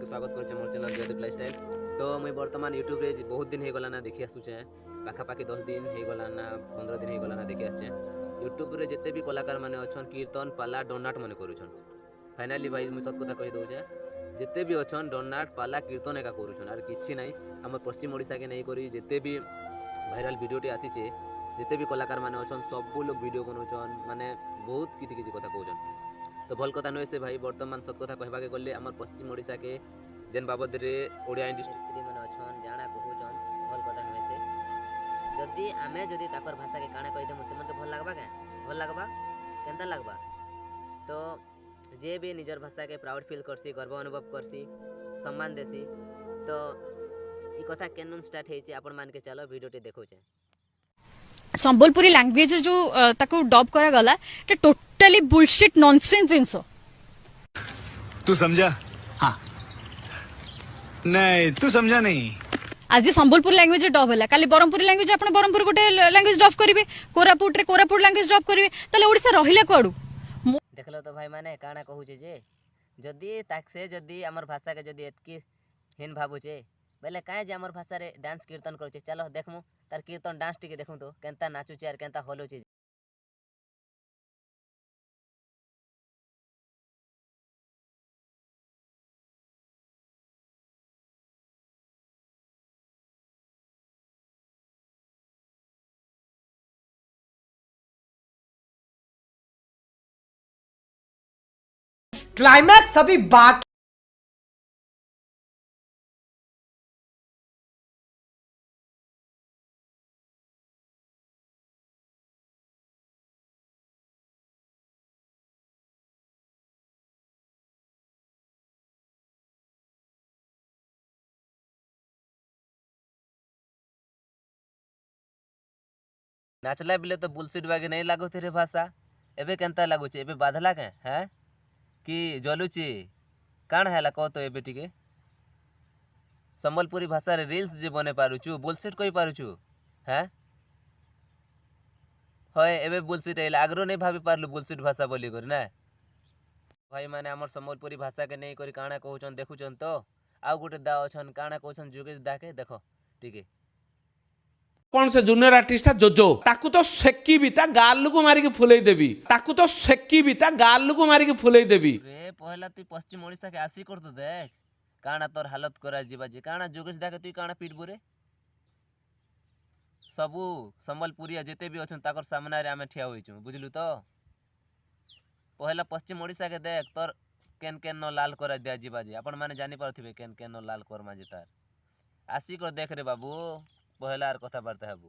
को स्वागत कर मोर चैनल जयदेव लाइफस्टाइल। तो मुझे बर्तमान यूट्यूब रे बहुत दिन हो गला ना देखी आसुचे, पाखापाखि 10 दिन हो गला ना 15 दिन हो गला ना देखी आसचे। यूट्यूब रे जिते भी कलाकार माने अछन कीर्तन पाला डोनाट माने करूछन। फाइनली भाई मुझे सत कथा कहि दउचे, जिते भी अछन डोनाट पाला कीर्तन एका करूछन आर किछि नै। हम पश्चिम ओडिशा के नै करी जिते भी भाइराल वीडियोटी आसीचे, जिते भी कलाकार माने अछन सब लोग वीडियो बनाउछन, माने बहुत किछि किछि कथा कहउछन। तो भल कथा नुहे से भाई बर्तमान सत कथा कहबा के गले आम पश्चिम ओडिशा के जेन बाबद रे ओडिया इंडस्ट्री माने अछन जाना कहउछन भल कथा नुहे से। जदी आमे जदी ताकर भाषा के काना कहि देमु सेमन के भल लागबा के भल लागबा केनता लागबा। तो जे भी निजर भाषा के प्राउड फील करसी, गर्व अनुभव करसी, सम्मान देसी। तो ई कथा केनन स्टार्ट हेछि आपण मान के चलो वीडियोटी देखौछे। संबलपुरी लैंग्वेज जो ताको डब करा गला এটা टोटली बुलशिट नॉनसेंस जिंस। तू समझा? हाँ नहीं तू समझा नहीं। आज संबलपुर लैंग्वेज डब होला, काली बरमपुरी लैंग्वेज आपण बरमपुर गोटे लैंग्वेज डब करिवे, कोरापुट रे कोरापुट लैंग्वेज डब करिवे, ताले ओडिसा रहिला कोडू। देखलो तो भाई माने काना कहूचे जे जदी ताकसे जदी हमर भाषा के जदी एतकी हिन भाबुचे बेले काहे जे हमर भाषा रे डांस कीर्तन करूचे। चलो देखमु तार कीर्तन डांस टिके देखु तो केनता नाचुचे आर केनता हलुचे। क्लाइमैक्स अभी बाकी। नाचला बिले तो बुलसिट बागे नहीं लागो तेरे भाषा एबे केनता लागुचे एबे बाधला के हैं कि जलुची काण हैला कह तो एबे टिके संबलपुरी भाषा रे रील्स जे बने पारुछु बुलसिट कहि पारुछु हैं होय एबे बुलसिट एला आग्रो नहीं भाबी पारलु बुलसिट भाषा बोली कर ना भाई माने हमर संबलपुरी भाषा के नहीं करी काणा कहउछन देखुछन। तो आउ गुटे दा अछन काणा कहउछन जुगेश दा के देखो टिके कौन से जूनियर आर्टिस्ट है जोजो ताकू तो सेकी भी ता गाल को मारी के फुलई देबी, ताकू तो सेकी भी ता गाल को मारी के फुलई देबी। रे पहला तू पश्चिम ओडिशा के आसी कर तो देख काणा तोर हालत करा जीवा जे काणा जोगेश दा के तू काणा पीटबो रे। सबू संबलपुरिया जेते भी अछन ताकर सामना रे आमे ठिया होइछु बुझलु। तो पहला पश्चिम ओडिशा के देख तोर केन केन न लाल करा दिया जीवा जे आपण माने जानि पारथिबे केन केन न लाल कर मा जेतार आसी कर देख रे बाबू पहला आर कथा बार्ता हेबू।